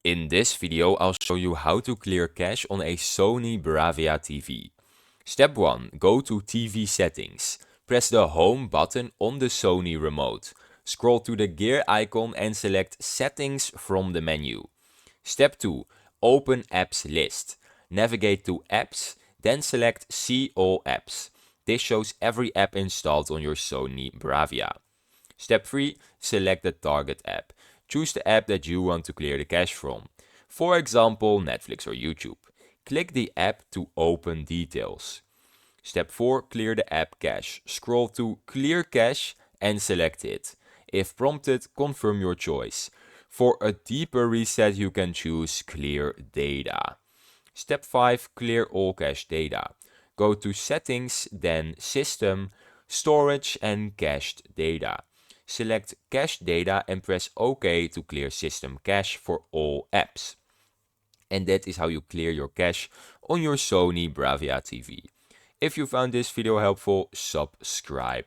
In this video, I'll show you how to clear cache on a Sony Bravia TV. Step 1. Go to TV settings. Press the home button on the Sony remote. Scroll to the gear icon and select settings from the menu. Step 2. Open apps list. Navigate to apps, then select see all apps. This shows every app installed on your Sony Bravia. Step 3. Select the target app. Choose the app that you want to clear the cache from. For example, Netflix or YouTube. Click the app to open details. Step 4. Clear the app cache. Scroll to Clear Cache and select it. If prompted, confirm your choice. For a deeper reset, you can choose Clear Data. Step 5. Clear all cache data. Go to Settings, then System, Storage and Cached Data. Select Cache Data and press OK to clear system cache for all apps. And that is how you clear your cache on your Sony Bravia TV. If you found this video helpful, subscribe.